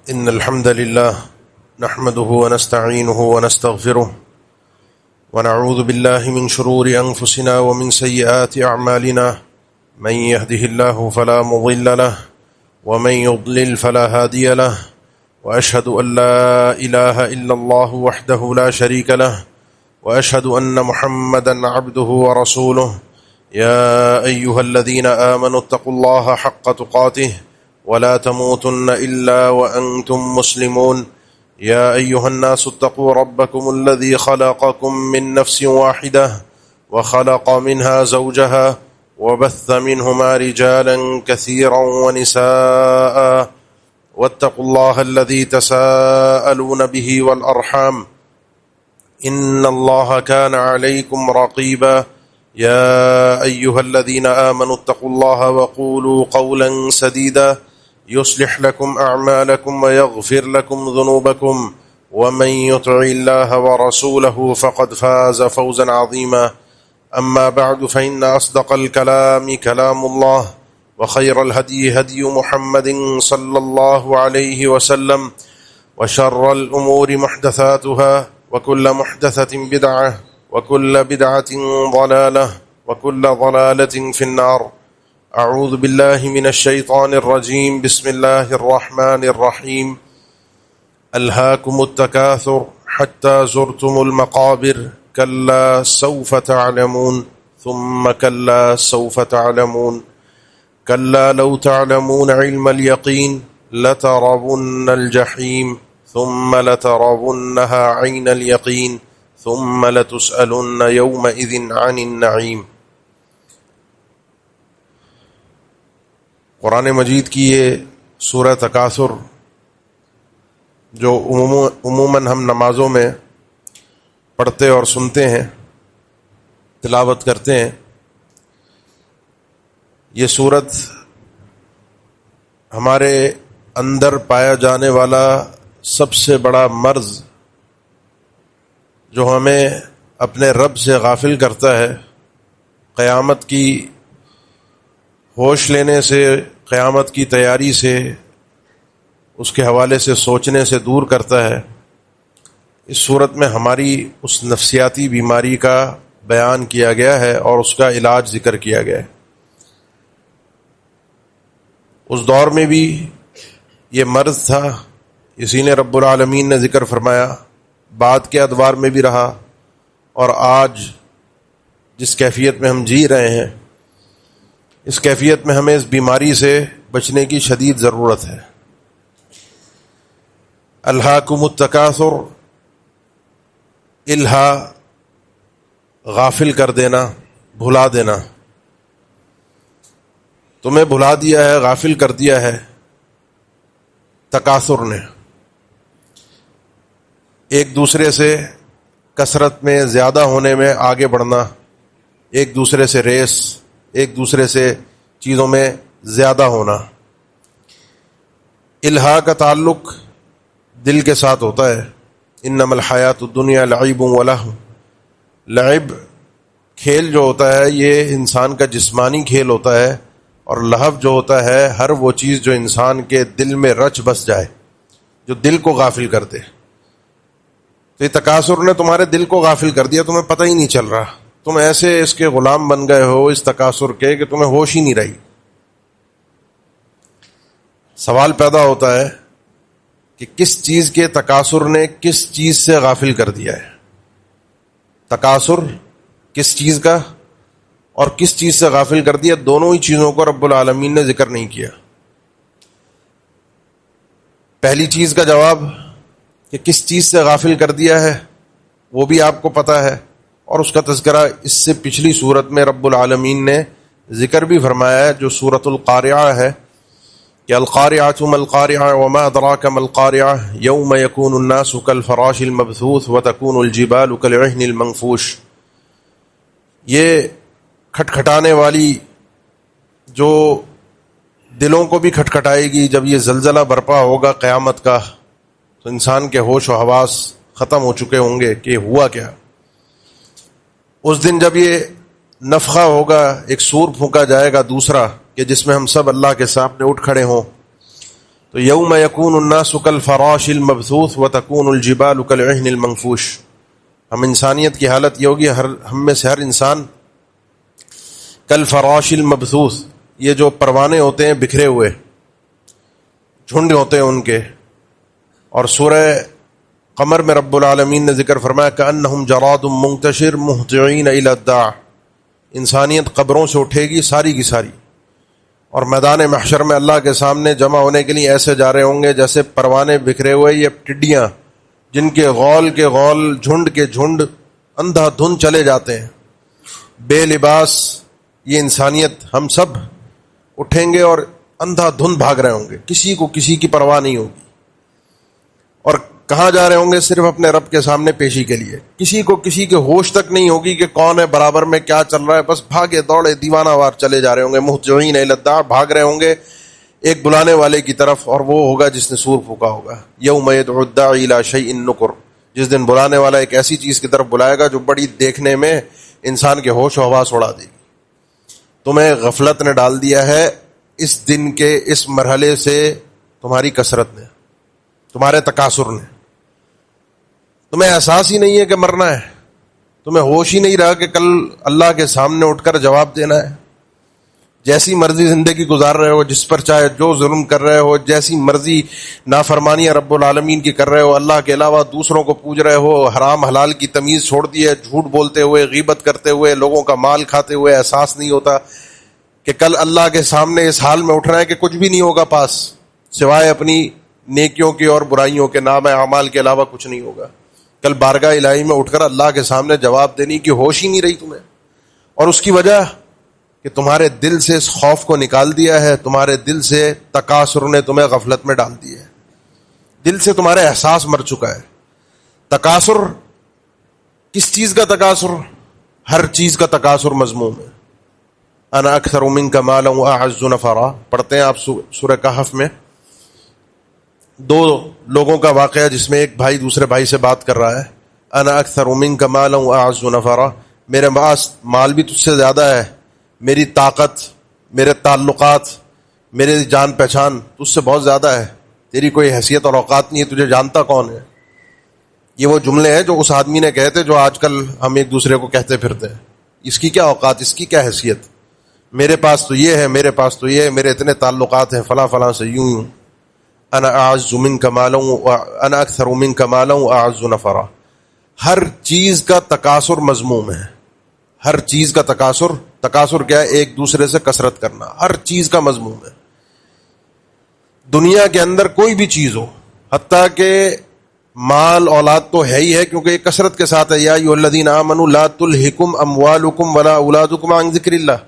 إن الحمد لله نحمده ونستعينه ونستغفره ونعوذ بالله من شرور أنفسنا ومن سيئات أعمالنا من يهده الله فلا مضل له ومن يضلل فلا هادي له وأشهد أن لا إله إلا الله وحده لا شريك له وأشهد أن محمدا عبده ورسوله يا أيها الذين آمنوا اتقوا الله حق تقاته ولا تموتن إلا وأنتم مسلمون يا أيها الناس اتقوا ربكم الذي خلقكم من نفس واحدة وخلق منها زوجها وبث منهما رجالا كثيرا ونساء واتقوا الله الذي تساءلون به والأرحام إن الله كان عليكم رقيبا يا أيها الذين آمنوا اتقوا الله وقولوا قولا سديدا يصلح لكم أعمالكم ويغفر لكم ذنوبكم ومن يطع الله ورسوله فقد فاز فوزا عظيما أما بعد فإن أصدق الكلام كلام الله وخير الهدي هدي محمد صلى الله عليه وسلم وشر الأمور محدثاتها وكل محدثة بدعة وكل بدعة ضلالة وكل ضلالة في النار أعوذ بالله من الشيطان الرجيم بسم الله الرحمن الرحيم ألهاكم التكاثر حتى زرتم المقابر كلا سوف تعلمون ثم كلا سوف تعلمون كلا لو تعلمون علم اليقين لترون الجحيم ثم لترونها عين اليقين ثم لتسألن يومئذ عن النعيم۔ قرآن مجید کی یہ سورہ تکاثر جو عموماً ہم نمازوں میں پڑھتے اور سنتے ہیں، تلاوت کرتے ہیں، یہ سورت ہمارے اندر پایا جانے والا سب سے بڑا مرض جو ہمیں اپنے رب سے غافل کرتا ہے، قیامت کی ہوش لینے سے، قیامت کی تیاری سے، اس کے حوالے سے سوچنے سے دور کرتا ہے، اس صورت میں ہماری اس نفسیاتی بیماری کا بیان کیا گیا ہے اور اس کا علاج ذکر کیا گیا ہے۔ اس دور میں بھی یہ مرض تھا، اسی نے رب العالمین نے ذکر فرمایا، بعد کے ادوار میں بھی رہا، اور آج جس کیفیت میں ہم جی رہے ہیں، اس کیفیت میں ہمیں اس بیماری سے بچنے کی شدید ضرورت ہے۔ الہاکم التکاثر، الہا غافل کر دینا، بھلا دینا، تمہیں بھلا دیا ہے، غافل کر دیا ہے تکاثر نے، ایک دوسرے سے کثرت میں، زیادہ ہونے میں آگے بڑھنا، ایک دوسرے سے ریس، ایک دوسرے سے چیزوں میں زیادہ ہونا۔ الہا کا تعلق دل کے ساتھ ہوتا ہے۔ انما الحیات الدنیا لعب ولہو، لعب کھیل جو ہوتا ہے یہ انسان کا جسمانی کھیل ہوتا ہے، اور لہو جو ہوتا ہے ہر وہ چیز جو انسان کے دل میں رچ بس جائے، جو دل کو غافل کر دے۔ تو یہ تکاثر نے تمہارے دل کو غافل کر دیا، تمہیں پتہ ہی نہیں چل رہا، تم ایسے اس کے غلام بن گئے ہو اس تکاثر کے کہ تمہیں ہوش ہی نہیں رہی۔ سوال پیدا ہوتا ہے کہ کس چیز کے تکاثر نے کس چیز سے غافل کر دیا ہے؟ تکاثر کس چیز کا اور کس چیز سے غافل کر دیا؟ دونوں ہی چیزوں کو رب العالمین نے ذکر نہیں کیا۔ پہلی چیز کا جواب کہ کس چیز سے غافل کر دیا ہے وہ بھی آپ کو پتہ ہے، اور اس کا تذکرہ اس سے پچھلی صورت میں رب العالمین نے ذکر بھی فرمایا ہے، جو سورۃ القارعہ ہے کہ القارعۃ ما القارعہ وما ادراک ما القارعہ یوم یکون الناس کالفراش المبثوث وتکون الجبال کالعہن المنفوش۔ یہ کھٹکھٹانے والی جو دلوں کو بھی کھٹکھٹائے گی، جب یہ زلزلہ برپا ہوگا قیامت کا تو انسان کے ہوش و حواس ختم ہو چکے ہوں گے کہ ہوا کیا۔ اس دن جب یہ نفخہ ہوگا، ایک سور پھونکا جائے گا دوسرا، کہ جس میں ہم سب اللہ کے سامنے اٹھ کھڑے ہوں، تو یوم یکون الناس کالفراش المبثوث وتکون الجبال کالعہن المنفوش، ہم انسانیت کی حالت یہ ہوگی، ہم میں سے ہر انسان کالفراش المبثوث، یہ جو پروانے ہوتے ہیں بکھرے ہوئے، جھنڈ ہوتے ہیں ان کے. اور سورہ قمر میں رب العالمین نے ذکر فرمایا کأنہم جراد منتشر مہطعین الی الداع، انسانیت قبروں سے اٹھے گی ساری کی ساری، اور میدان محشر میں اللہ کے سامنے جمع ہونے کے لیے ایسے جا رہے ہوں گے جیسے پروانے بکھرے ہوئے، یہ ٹڈیاں جن کے غول کے غول، جھنڈ کے جھنڈ اندھا دھند چلے جاتے ہیں بے لباس. یہ انسانیت ہم سب اٹھیں گے اور اندھا دھند بھاگ رہے ہوں گے، کسی کو کسی کی پرواہ نہیں ہوگی. اور کہاں جا رہے ہوں گے؟ صرف اپنے رب کے سامنے پیشی کے لیے. کسی کو کسی کے ہوش تک نہیں ہوگی کہ کون ہے برابر میں، کیا چل رہا ہے، بس بھاگے دوڑے دیوانہ وار چلے جا رہے ہوں گے، مہطعین الی الداع، بھاگ رہے ہوں گے ایک بلانے والے کی طرف، اور وہ ہوگا جس نے سور پھونکا ہوگا. یوم یدعو الداعی الی شیء نکر، جس دن بلانے والا ایک ایسی چیز کی طرف بلائے گا جو بڑی دیکھنے میں انسان کے ہوش و حواس اڑا دے گی. تمہیں غفلت نے ڈال دیا ہے اس دن کے اس مرحلے سے، تمہاری کثرت نے، تمہارے تکاثر نے. تمہیں احساس ہی نہیں ہے کہ مرنا ہے، تمہیں ہوش ہی نہیں رہا کہ کل اللہ کے سامنے اٹھ کر جواب دینا ہے. جیسی مرضی زندگی گزار رہے ہو، جس پر چاہے جو ظلم کر رہے ہو، جیسی مرضی نافرمانیاں رب العالمین کی کر رہے ہو، اللہ کے علاوہ دوسروں کو پوج رہے ہو، حرام حلال کی تمیز چھوڑ دی ہے، جھوٹ بولتے ہوئے، غیبت کرتے ہوئے، لوگوں کا مال کھاتے ہوئے، احساس نہیں ہوتا کہ کل اللہ کے سامنے اس حال میں اٹھنا ہے کہ کچھ بھی نہیں ہوگا پاس سوائے اپنی نیکیوں کی اور برائیوں کے نام اعمال کے علاوہ کچھ نہیں ہوگا. کل بارگاہ الہی میں اٹھ کر اللہ کے سامنے جواب دینے کی ہوش ہی نہیں رہی تمہیں. اور اس کی وجہ کہ تمہارے دل سے اس خوف کو نکال دیا ہے، تمہارے دل سے تکاثر نے تمہیں غفلت میں ڈال دیا ہے، دل سے تمہارے احساس مر چکا ہے. تکاثر کس چیز کا تکاثر؟ ہر چیز کا تکاثر مذموم ہے. انا اکثر منک مالا واعز نفرا، پڑھتے ہیں آپ سورہ کہف میں دو لوگوں کا واقعہ جس میں ایک بھائی دوسرے بھائی سے بات کر رہا ہے. انا اکثر منک مالا واعز نفرا، میرے پاس مال بھی تجھ سے زیادہ ہے، میری طاقت، میرے تعلقات، میرے جان پہچان تجھ سے بہت زیادہ ہے، تیری کوئی حیثیت اور اوقات نہیں ہے، تجھے جانتا کون ہے. یہ وہ جملے ہیں جو اس آدمی نے کہے تھے جو آج کل ہم ایک دوسرے کو کہتے پھرتے ہیں. اس کی کیا اوقات، اس کی کیا حیثیت، میرے پاس تو یہ ہے، میرے پاس تو یہ ہے، میرے اتنے تعلقات ہیں فلاں فلاں سے، یوں یوں. انا اعز منک مالا انا اکثر منک مالا واعز نفرا. ہر چیز کا تکاثر مذموم ہے، ہر چیز کا تکاثر. تکاثر کیا ہے؟ ایک دوسرے سے کثرت کرنا، ہر چیز کا مذموم ہے. دنیا کے اندر کوئی بھی چیز ہو، حتیٰ کہ مال اولاد تو ہے ہی ہے کیونکہ یہ کثرت کے ساتھ ہے. یا ایھا الذین آمنوا لا تلھکم اموالکم ولا اولادکم عن ذکر اللہ.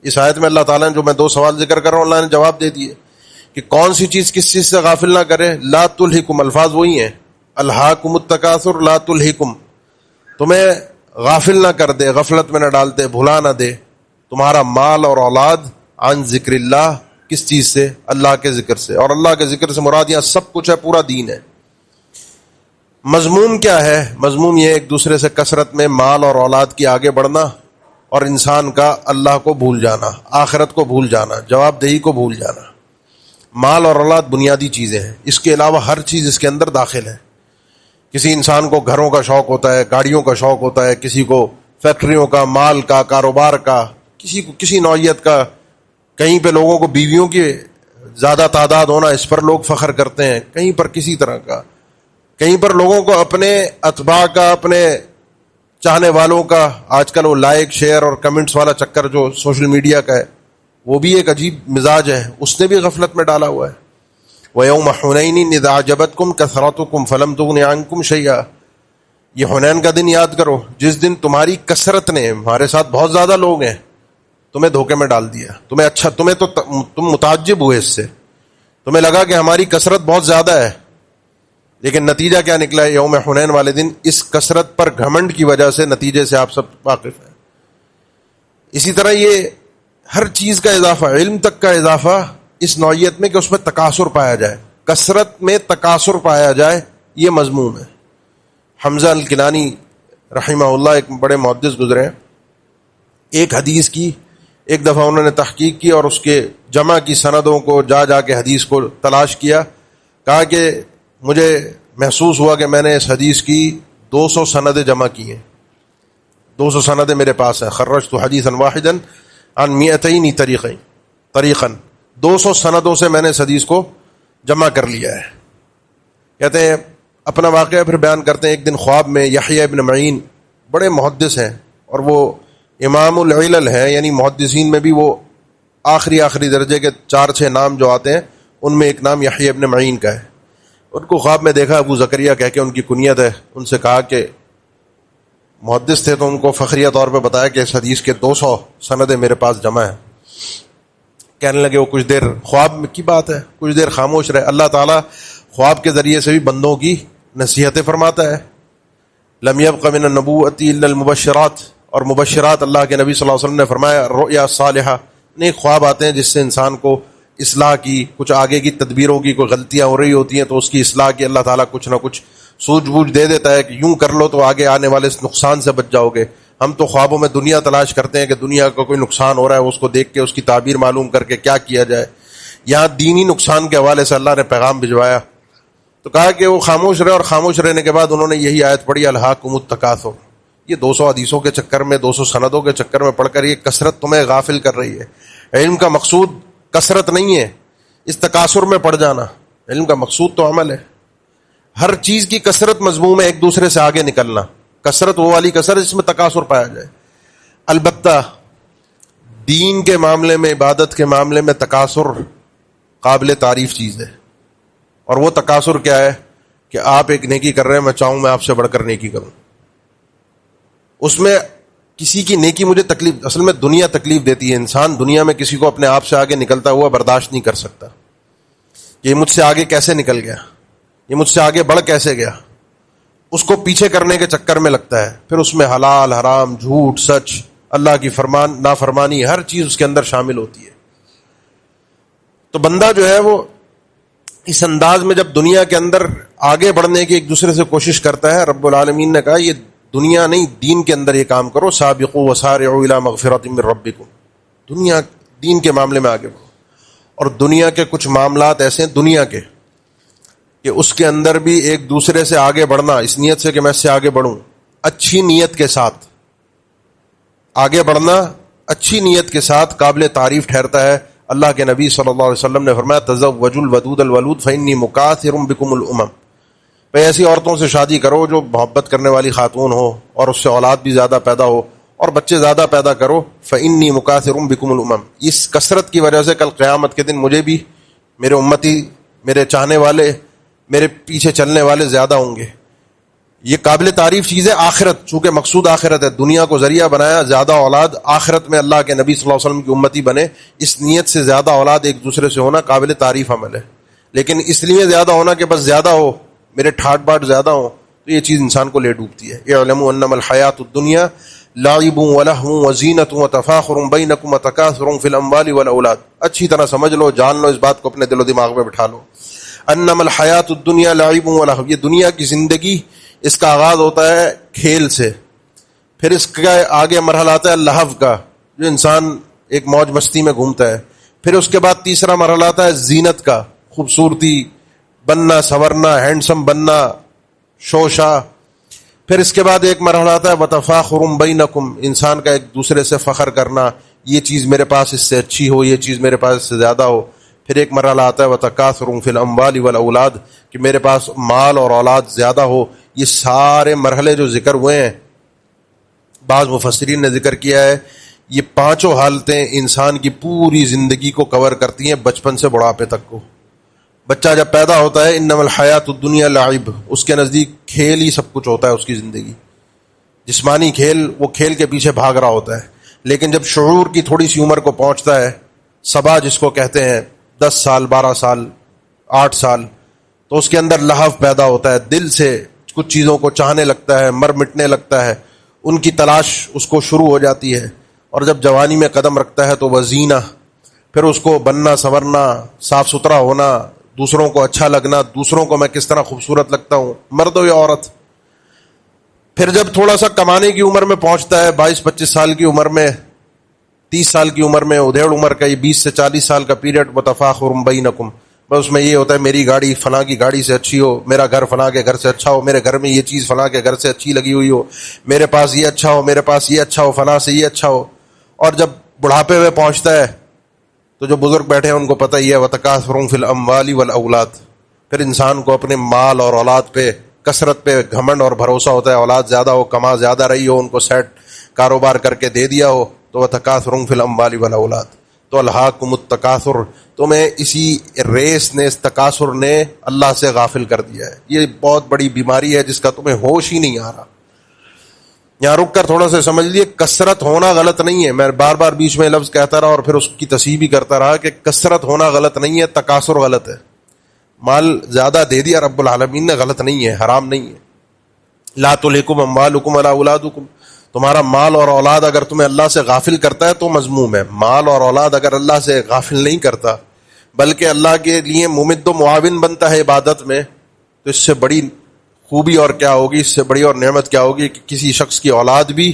اس آیت میں اللہ تعالیٰ نے جو میں دو سوال ذکر کر رہا ہوں اللہ نے جواب دے دیے کہ کون سی چیز کس چیز سے غافل نہ کرے. لا تلھکم، الفاظ وہی ہیں، الہاکم التکاثر لا تلھکم، تمہیں غافل نہ کر دے، غفلت میں نہ ڈال دے، بھلا نہ دے تمہارا مال اور اولاد عن ذکر اللہ. کس چیز سے؟ اللہ کے ذکر سے. اور اللہ کے ذکر سے مراد یہاں سب کچھ ہے، پورا دین ہے. مضمون کیا ہے؟ مضمون یہ ایک دوسرے سے کثرت میں مال اور اولاد کی آگے بڑھنا، اور انسان کا اللہ کو بھول جانا، آخرت کو بھول جانا، جواب دہی کو بھول جانا. مال اور اولاد بنیادی چیزیں ہیں، اس کے علاوہ ہر چیز اس کے اندر داخل ہے. کسی انسان کو گھروں کا شوق ہوتا ہے، گاڑیوں کا شوق ہوتا ہے، کسی کو فیکٹریوں کا، مال کا، کاروبار کا، کسی کو کسی نوعیت کا. کہیں پہ لوگوں کو بیویوں کی زیادہ تعداد ہونا، اس پر لوگ فخر کرتے ہیں، کہیں پر کسی طرح کا، کہیں پر لوگوں کو اپنے اتباع کا، اپنے چاہنے والوں کا، آج کل وہ لائک شیئر اور کمنٹس والا چکر جو سوشل میڈیا کا ہے وہ بھی ایک عجیب مزاج ہے، اس نے بھی غفلت میں ڈالا ہوا ہے. وَيَوْمَ حُنَيْنٍ إِذْ أَعْجَبَتْكُمْ كَثْرَتُكُمْ فَلَمْ تُغْنِ عَنْكُمْ شَيْئًا. یہ حنین کا دن یاد کرو جس دن تمہاری کثرت نے، ہمارے ساتھ بہت زیادہ لوگ ہیں، تمہیں دھوکے میں ڈال دیا. تمہیں تو تم متعجب ہوئے اس سے، تمہیں لگا کہ ہماری کثرت بہت زیادہ ہے، لیکن نتیجہ کیا نکلا ہے؟ یوم حنین والے دن اس کثرت پر گھمنڈ کی وجہ سے نتیجے سے آپ سب واقف ہیں. اسی طرح یہ ہر چیز کا اضافہ، علم تک کا اضافہ اس نوعیت میں کہ اس میں تکاثر پایا جائے، کثرت میں تکاثر پایا جائے، یہ مضمون ہے. حمزہ الکنانی رحمہ اللہ ایک بڑے محدث گزرے ہیں. ایک حدیث کی ایک دفعہ انہوں نے تحقیق کی اور اس کے جمع کی سندوں کو جا کے حدیث کو تلاش کیا کہا کہ مجھے محسوس ہوا کہ میں نے اس حدیث کی 200 سندیں جمع کی ہیں، 200 سندیں میرے پاس ہیں. خرجت حدیثا واحدا عن 200 طریقا 200 سندوں سے میں نے اس حدیث کو جمع کر لیا ہے. کہتے ہیں اپنا واقعہ پھر بیان کرتے ہیں. ایک دن خواب میں یحییٰ ابن معین بڑے محدث ہیں اور وہ امام العلل ہیں، یعنی محدثین میں بھی وہ آخری درجے کے 4-6 نام جو آتے ہیں ان میں ایک نام یحییٰ ابن معین کا ہے. ان کو خواب میں دیکھا، ابو زکریا کہہ کے ان کی کنیت ہے. ان سے کہا کہ محدث تھے تو ان کو فخریہ طور پہ بتایا کہ اس حدیث کے 200 سندیں میرے پاس جمع ہیں. کہنے لگے وہ کچھ دیر، خواب کی بات ہے، کچھ دیر خاموش رہے. اللہ تعالیٰ خواب کے ذریعے سے بھی بندوں کی نصیحتیں فرماتا ہے. لم یبق من النبوۃ الا المبشرات، اور مبشرات اللہ کے نبی صلی اللہ علیہ وسلم نے فرمایا رؤیا صالحہ، نیک خواب آتے ہیں جس سے انسان کو اصلاح کی، کچھ آگے کی تدبیروں کی، کوئی غلطیاں ہو رہی ہوتی ہیں تو اس کی اصلاح کی اللہ تعالیٰ کچھ نہ کچھ سوجھ بوجھ دے دیتا ہے کہ یوں کر لو تو آگے آنے والے اس نقصان سے بچ جاؤ گے. ہم تو خوابوں میں دنیا تلاش کرتے ہیں کہ دنیا کا کوئی نقصان ہو رہا ہے، اس کو دیکھ کے اس کی تعبیر معلوم کر کے کیا کیا جائے. یہاں دینی نقصان کے حوالے سے اللہ نے پیغام بھجوایا. تو کہا کہ وہ خاموش رہے، اور خاموش رہنے کے بعد انہوں نے یہی آیت پڑھی الہاکم التکاثر. یہ 200 حدیثوں کے چکر میں، 200 سندوں کے چکر میں پڑھ کر یہ کثرت تمہیں غافل کر رہی ہے. علم کا مقصود کثرت نہیں ہے اس تکاثر میں پڑ جانا. علم کا مقصود تو عمل ہے. ہر چیز کی کثرت مضموم ہے ایک دوسرے سے آگے نکلنا. کثرت وہ والی کثرت جس میں تکاثر پایا جائے. البتہ دین کے معاملے میں، عبادت کے معاملے میں تکاثر قابل تعریف چیز ہے. اور وہ تکاثر کیا ہے کہ آپ ایک نیکی کر رہے ہیں، میں چاہوں میں آپ سے بڑھ کر نیکی کروں. اس میں کسی کی نیکی مجھے تکلیف، اصل میں دنیا تکلیف دیتی ہے. انسان دنیا میں کسی کو اپنے آپ سے آگے نکلتا ہوا برداشت نہیں کر سکتا. یہ مجھ سے آگے کیسے نکل گیا، یہ مجھ سے آگے بڑھ کیسے گیا. اس کو پیچھے کرنے کے چکر میں لگتا ہے. پھر اس میں حلال حرام، جھوٹ سچ، اللہ کی فرمان نافرمانی، ہر چیز اس کے اندر شامل ہوتی ہے. تو بندہ جو ہے وہ اس انداز میں جب دنیا کے اندر آگے بڑھنے کی ایک دوسرے سے کوشش کرتا ہے، رب العالمین نے کہا یہ دنیا نہیں، دین کے اندر یہ کام کرو. سابقوا وسارعوا الی مغفرۃ من ربکم. دنیا دین کے معاملے میں آگے بڑھو. اور دنیا کے کچھ معاملات ایسے ہیں دنیا کے کہ اس کے اندر بھی ایک دوسرے سے آگے بڑھنا، اس نیت سے کہ میں اس سے آگے بڑھوں، اچھی نیت کے ساتھ آگے بڑھنا، اچھی نیت کے ساتھ قابل تعریف ٹھہرتا ہے. اللہ کے نبی صلی اللہ علیہ وسلم نے فرمایا تزوجوا الودود الولود فانی مکاثر بکم الامم. بھئی ایسی عورتوں سے شادی کرو جو محبت کرنے والی خاتون ہو اور اس سے اولاد بھی زیادہ پیدا ہو اور بچے زیادہ پیدا کرو. فانی مکاثر بکم الامم. اس کثرت کی وجہ سے کل قیامت کے دن مجھے بھی، میرے امتی، میرے چاہنے والے، میرے پیچھے چلنے والے زیادہ ہوں گے. یہ قابل تعریف چیز ہے. آخرت، چونکہ مقصود آخرت ہے، دنیا کو ذریعہ بنایا، زیادہ اولاد آخرت میں اللہ کے نبی صلی اللہ علیہ وسلم کی امتی بنے. اس نیت سے زیادہ اولاد ایک دوسرے سے ہونا قابل تعریف عمل ہے. لیکن اس لیے زیادہ ہونا کہ بس زیادہ ہو، میرے ٹھاٹ باٹ زیادہ ہوں، تو یہ چیز انسان کو لے ڈوبتی ہے. اعلموا انما الحیات الدنیا لعب ولہو وزینۃ وتفاخر بینکم وتکاثر فی الاموال والاولاد. اچھی طرح سمجھ لو، جان لو، اس بات کو اپنے دل و دماغ میں بٹھا لو. انما الحیات الدنیا لعب ولہو. یہ دنیا کی زندگی، اس کا آغاز ہوتا ہے کھیل سے، پھر اس کا آگے مرحلہ آتا ہے لہو کا، جو انسان ایک موج مستی میں گھومتا ہے. پھر اس کے بعد تیسرا مرحلہ آتا ہے زینت کا، خوبصورتی بننا، سنورنا، ہینڈسم بننا، شوشا. پھر اس کے بعد ایک مرحلہ آتا ہے وتفاخر بینکم، انسان کا ایک دوسرے سے فخر کرنا، یہ چیز میرے پاس اس سے اچھی ہو، یہ چیز میرے پاس اس سے زیادہ ہو. پھر ایک مرحلہ آتا ہے وتکاثر فی الاموال والاولاد، کہ میرے پاس مال اور اولاد زیادہ ہو. یہ سارے مرحلے جو ذکر ہوئے ہیں، بعض مفسرین نے ذکر کیا ہے یہ پانچوں حالتیں انسان کی پوری زندگی کو کور کرتی ہیں، بچپن سے بڑھاپے تک کو. بچہ جب پیدا ہوتا ہے انما الحیات الدنیا لعب، اس کے نزدیک کھیل ہی سب کچھ ہوتا ہے. اس کی زندگی جسمانی کھیل، وہ کھیل کے پیچھے بھاگ رہا ہوتا ہے. لیکن جب شعور کی تھوڑی سی عمر کو پہنچتا ہے، صبا جس کو کہتے ہیں، 10 سال 12 سال 8 سال، تو اس کے اندر لہو پیدا ہوتا ہے. دل سے کچھ چیزوں کو چاہنے لگتا ہے، مر مٹنے لگتا ہے، ان کی تلاش اس کو شروع ہو جاتی ہے. اور جب جوانی میں قدم رکھتا ہے تو وزینہ، پھر اس کو بننا سنورنا، صاف ستھرا ہونا، دوسروں کو اچھا لگنا، دوسروں کو میں کس طرح خوبصورت لگتا ہوں، مرد ہو یا عورت. پھر جب تھوڑا سا کمانے کی عمر میں پہنچتا ہے، 22-25 سال کی عمر میں، 30 سال کی عمر میں، ادھیڑ عمر کا یہ 20 سے 40 سال کا پیریڈ، وتفاخر بینکم، بس اس میں یہ ہوتا ہے میری گاڑی فلاں کی گاڑی سے اچھی ہو، میرا گھر فلاں کے گھر سے اچھا ہو، میرے گھر میں یہ چیز فلاں کے گھر سے اچھی لگی ہوئی ہو، میرے پاس یہ اچھا ہو، میرے پاس یہ اچھا ہو، فلاں سے یہ اچھا ہو. اور جب بڑھاپے میں پہنچتا ہے تو جو بزرگ بیٹھے ہیں ان کو پتہ ہی ہے وَتَكَاثُرٌ فِي الْأَمْوَالِ وَالْأَوْلَادِ، پھر انسان کو اپنے مال اور اولاد پہ کثرت پہ گھمنڈ اور بھروسہ ہوتا ہے. اولاد زیادہ ہو، کما زیادہ رہی ہو، ان کو سیٹ کاروبار کر کے دے دیا ہو تو وَتَكَاثُرٌ فِي الْأَمْوَالِ وَالْأَوْلَادِ. تو الہاکم التکاثر، تمہیں اسی ریس نے، اس تکاثر نے اللہ سے غافل کر دیا ہے. یہ بہت بڑی بیماری ہے جس کا تمہیں ہوش ہی نہیں آ رہا. یہاں رک کر تھوڑا سا سمجھ لیے، کثرت ہونا غلط نہیں ہے. میں بار بار بیچ میں لفظ کہتا رہا اور پھر اس کی تصحیح بھی کرتا رہا کہ کثرت ہونا غلط نہیں ہے، تکاثر غلط ہے. مال زیادہ دے دیا رب العالمین نے، غلط نہیں ہے، حرام نہیں ہے. لا تلہکم اموالکم ولا اولادکم، تمہارا مال اور اولاد اگر تمہیں اللہ سے غافل کرتا ہے تو مذموم ہے. مال اور اولاد اگر اللہ سے غافل نہیں کرتا بلکہ اللہ کے لیے ممد و معاون بنتا ہے عبادت میں، تو اس سے بڑی خوبی اور کیا ہوگی، اس سے بڑی اور نعمت کیا ہوگی کہ کسی شخص کی اولاد بھی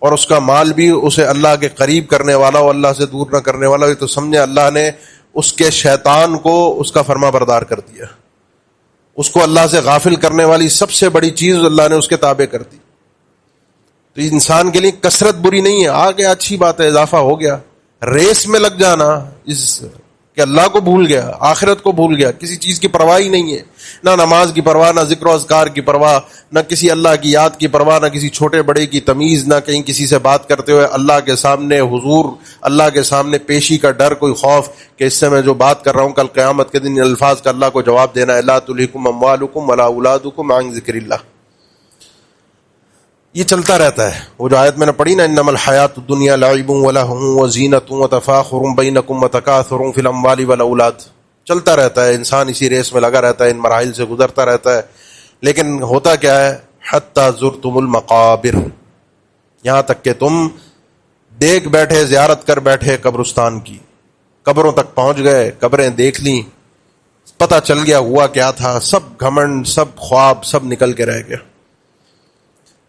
اور اس کا مال بھی اسے اللہ کے قریب کرنے والا ہو، اللہ سے دور نہ کرنے والا ہو. تو سمجھے اللہ نے اس کے شیطان کو اس کا فرما بردار کر دیا. اس کو اللہ سے غافل کرنے والی سب سے بڑی چیز اللہ نے اس کے تابع کر دی. تو انسان کے لیے کثرت بری نہیں ہے، آگے اچھی بات ہے، اضافہ ہو گیا. ریس میں لگ جانا اس کہ اللہ کو بھول گیا، آخرت کو بھول گیا، کسی چیز کی پرواہ ہی نہیں ہے، نہ نماز کی پرواہ، نہ ذکر و اذکار کی پرواہ، نہ کسی اللہ کی یاد کی پرواہ، نہ کسی چھوٹے بڑے کی تمیز، نہ کہیں کسی سے بات کرتے ہوئے اللہ کے سامنے حضور، اللہ کے سامنے پیشی کا ڈر، کوئی خوف کہ اس سے میں جو بات کر رہا ہوں کل قیامت کے دن الفاظ کا اللہ کو جواب دینا ہے. لا تلہکم اموالکم ولا اولادکم عن ذکر اللہ. یہ چلتا رہتا ہے. وہ جو آیت میں نے پڑھی نا، انما الحیات الدنیا لعب ولہو وزینۃ وتفاخر بینکم وتکاثر فی الاموال والاولاد. چلتا رہتا ہے، انسان اسی ریس میں لگا رہتا ہے، ان مراحل سے گزرتا رہتا ہے. لیکن ہوتا کیا ہے؟ حتی زرتم المقابر، یہاں تک کہ تم دیکھ بیٹھے، زیارت کر بیٹھے قبرستان کی، قبروں تک پہنچ گئے، قبریں دیکھ لیں، پتہ چل گیا ہوا کیا تھا. سب گھمنڈ، سب خواب، سب نکل کے رہ گیا.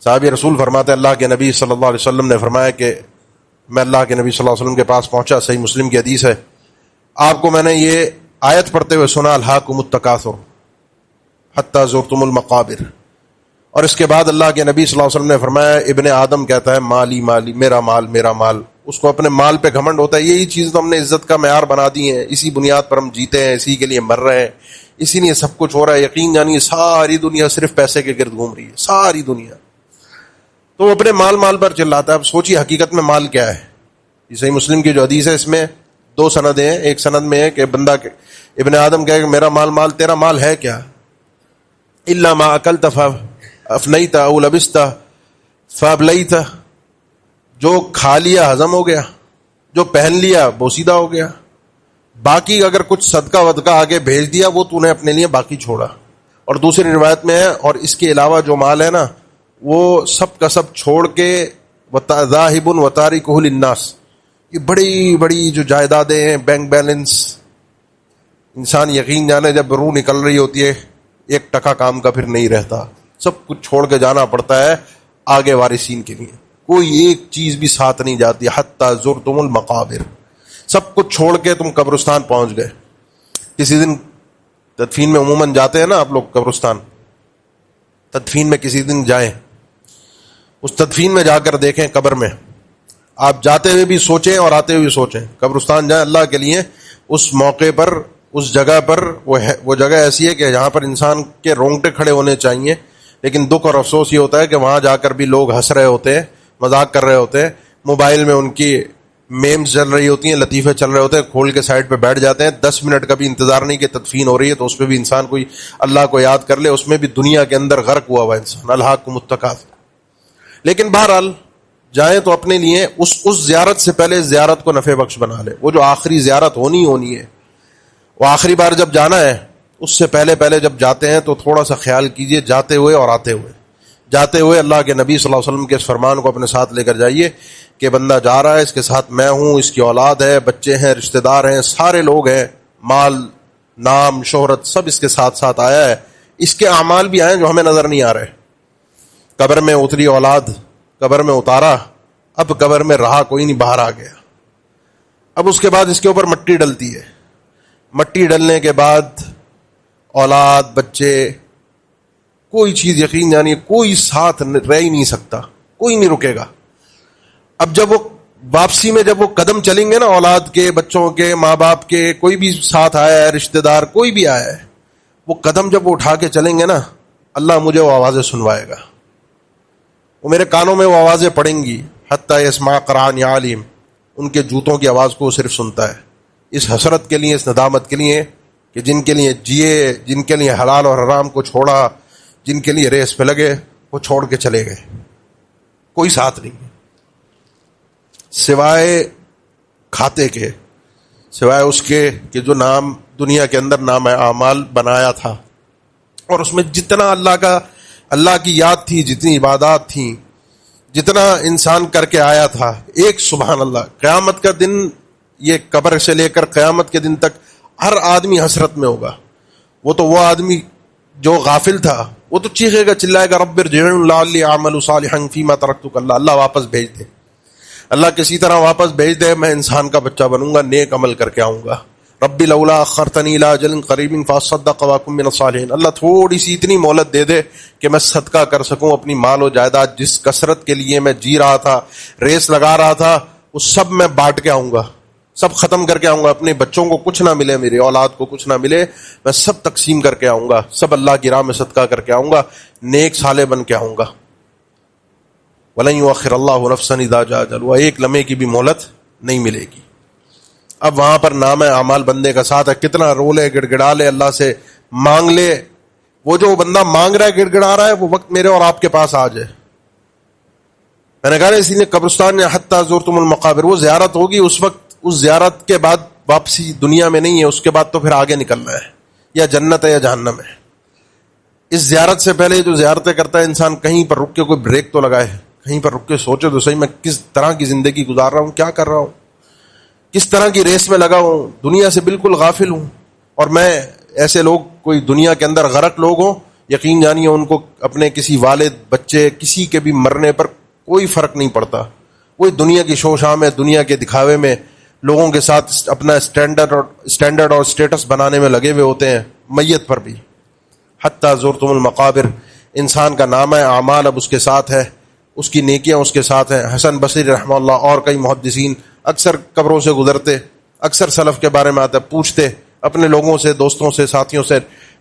صحابی رسول فرماتے اللہ کے نبی صلی اللہ علیہ وسلم نے فرمایا کہ میں اللہ کے نبی صلی اللہ علیہ وسلم کے پاس پہنچا، صحیح مسلم کی حدیث ہے، آپ کو میں نے یہ آیت پڑھتے ہوئے سنا، الہاکم التکاثر حتی زرتم المقابر. اور اس کے بعد اللہ کے نبی صلی اللہ علیہ وسلم نے فرمایا، ابن آدم کہتا ہے مالی مالی، میرا مال میرا مال. اس کو اپنے مال پہ گھمنڈ ہوتا ہے. یہی چیز تو ہم نے عزت کا معیار بنا دی ہے، اسی بنیاد پر ہم جیتے ہیں، اسی کے لیے مر رہے ہیں، اسی لیے سب کچھ ہو رہا ہے. یقین جانیے ساری دنیا صرف پیسے کے گرد گھوم رہی ہے، ساری دنیا. تو وہ اپنے مال پر چلاتا ہے. اب سوچیے حقیقت میں مال کیا ہے. یہ صحیح مسلم کی جو حدیث ہے اس میں دو سندیں ہیں. ایک سند میں ہے کہ بندہ ابن آدم کہے کہ میرا مال، تیرا مال ہے کیا؟ الا ما اکلت فافنیت او لبست فابلیت، جو کھا لیا ہضم ہو گیا، جو پہن لیا بوسیدہ ہو گیا، باقی اگر کچھ صدقہ ودقہ آگے بھیج دیا وہ تو نے اپنے لیے باقی چھوڑا. اور دوسری روایت میں ہے اور اس کے علاوہ جو مال ہے نا وہ سب کا سب چھوڑ کے ذاہب وتارکہ للناس. یہ بڑی بڑی جو جائیدادیں ہیں، بینک بیلنس، انسان یقین جانے جب روح نکل رہی ہوتی ہے 1% کام کا پھر نہیں رہتا، سب کچھ چھوڑ کے جانا پڑتا ہے آگے وارثین کے لیے. کوئی ایک چیز بھی ساتھ نہیں جاتی. حتی زرتم المقابر، سب کچھ چھوڑ کے تم قبرستان پہنچ گئے. کسی دن تدفین میں عموماً جاتے ہیں نا آپ لوگ قبرستان، تدفین میں کسی دن جائیں، اس تدفین میں جا کر دیکھیں قبر میں، آپ جاتے ہوئے بھی سوچیں اور آتے ہوئے بھی سوچیں. قبرستان جائیں اللہ کے لیے، اس موقع پر، اس جگہ پر، وہ جگہ ایسی ہے کہ جہاں پر انسان کے رونگٹے کھڑے ہونے چاہیے. لیکن دکھ اور افسوس یہ ہوتا ہے کہ وہاں جا کر بھی لوگ ہنس رہے ہوتے ہیں، مذاق کر رہے ہوتے ہیں، موبائل میں ان کی میمز چل رہی ہوتی ہیں، لطیفے چل رہے ہوتے ہیں، کھول کے سائڈ پہ بیٹھ جاتے ہیں. 10 منٹ کا بھی انتظار نہیں کہ تدفین ہو رہی ہے تو اس پہ بھی انسان کوئی اللہ کو یاد کر لے، اس میں بھی دنیا کے اندر غرق ہوا انسان. الہاکم التکاثر. لیکن بہرحال جائیں تو اپنے لیے اس زیارت سے پہلے زیارت کو نفع بخش بنا لے. وہ جو آخری زیارت ہونی ہے، وہ آخری بار جب جانا ہے اس سے پہلے جب جاتے ہیں تو تھوڑا سا خیال کیجئے جاتے ہوئے اور آتے ہوئے. جاتے ہوئے اللہ کے نبی صلی اللہ علیہ وسلم کے اس فرمان کو اپنے ساتھ لے کر جائیے کہ بندہ جا رہا ہے، اس کے ساتھ میں ہوں، اس کی اولاد ہے، بچے ہیں، رشتہ دار ہیں، سارے لوگ ہیں، مال، نام، شہرت سب اس کے ساتھ ساتھ آیا ہے. اس کے اعمال بھی آئے جو ہمیں نظر نہیں آ رہے. قبر میں اتری اولاد، قبر میں اتارا، اب قبر میں رہا کوئی نہیں، باہر آ گیا. اب اس کے بعد اس کے اوپر مٹی ڈلتی ہے. مٹی ڈلنے کے بعد اولاد، بچے، کوئی چیز یقین جانیے کوئی ساتھ رہ ہی نہیں سکتا، کوئی نہیں رکے گا. اب جب وہ واپسی میں جب وہ قدم چلیں گے نا، اولاد کے، بچوں کے، ماں باپ کے، کوئی بھی ساتھ آیا ہے، رشتہ دار کوئی بھی آیا ہے، وہ قدم جب وہ اٹھا کے چلیں گے نا، اللہ مجھے وہ آوازیں سنوائے گا، وہ میرے کانوں میں وہ آوازیں پڑیں گی. حتی یسمع قرعن عالم، ان کے جوتوں کی آواز کو وہ صرف سنتا ہے. اس حسرت کے لیے، اس ندامت کے لیے کہ جن کے لیے جیے، جن کے لیے حلال اور حرام کو چھوڑا، جن کے لیے ریس پہ لگے، وہ چھوڑ کے چلے گئے، کوئی ساتھ نہیں سوائے کھاتے کے، سوائے اس کے کہ جو نام دنیا کے اندر نام اعمال بنایا تھا، اور اس میں جتنا اللہ کی یاد تھی، جتنی عبادات تھیں، جتنا انسان کر کے آیا تھا. ایک سبحان اللہ، قیامت کا دن، یہ قبر سے لے کر قیامت کے دن تک ہر آدمی حسرت میں ہوگا. وہ آدمی جو غافل تھا وہ تو چیخے گا، چلائے گا، رب ارجعن لعلی اعمل صالحا فیما ترکت. اللہ واپس بھیج دے، اللہ کسی طرح واپس بھیج دے، میں انسان کا بچہ بنوں گا، نیک عمل کر کے آؤں گا. رب لولا اخرتنی الی اجل قریب فاصدق واکن من الصالحین. اللہ تھوڑی سی اتنی مہلت دے دے کہ میں صدقہ کر سکوں، اپنی مال و جائیداد جس کثرت کے لیے میں جی رہا تھا، ریس لگا رہا تھا، وہ سب میں بانٹ کے آؤں گا، سب ختم کر کے آؤں گا. اپنے بچوں کو کچھ نہ ملے، میری اولاد کو کچھ نہ ملے، میں سب تقسیم کر کے آؤں گا، سب اللہ کی راہ میں صدقہ کر کے آؤں گا، نیک صالح بن کے آؤں گا. وَلَن يُؤَخِّرَ اللَّهُ نَفْسًا إِذَا جَاءَ أَجَلُهَا، ایک لمحے کی بھی مہلت نہیں ملے گی. اب وہاں پر نام اعمال بندے کا ساتھ ہے، کتنا رو لے، گڑ گڑا لے، اللہ سے مانگ لے. وہ جو بندہ مانگ رہا ہے، گڑ گڑا رہا ہے، وہ وقت میرے اور آپ کے پاس آ جائے. میں نے کہا اسی لیے قبرستان یا حتی زرتم المقابر، وہ زیارت ہوگی اس وقت، اس زیارت کے بعد واپسی دنیا میں نہیں ہے، اس کے بعد تو پھر آگے نکلنا ہے، یا جنت ہے یا جہنم ہے. اس زیارت سے پہلے جو زیارتیں کرتا ہے انسان، کہیں پر رک کے کوئی بریک تو لگائے، کہیں پر رک کے سوچے تو صحیح، میں کس طرح کی زندگی گزار رہا ہوں، کیا کر رہا ہوں، کس طرح کی ریس میں لگا ہوں، دنیا سے بالکل غافل ہوں. اور میں ایسے لوگ کوئی دنیا کے اندر غرق لوگ ہوں، یقین جانیے ان کو اپنے کسی والد، بچے، کسی کے بھی مرنے پر کوئی فرق نہیں پڑتا. وہی دنیا کی شوشام میں، دنیا کے دکھاوے میں، لوگوں کے ساتھ اپنا اسٹینڈرڈ اور اسٹیٹس بنانے میں لگے ہوئے ہوتے ہیں، میت پر بھی. حتی زرتم المقابر، انسان کا نامہ اعمال اب اس کے ساتھ ہے، اس کی نیکیاں اس کے ساتھ ہیں. حسن بصری رحمہ اللہ اور کئی محدثین اکثر قبروں سے گزرتے، اکثر سلف کے بارے میں آتے، پوچھتے اپنے لوگوں سے، دوستوں سے، ساتھیوں سے.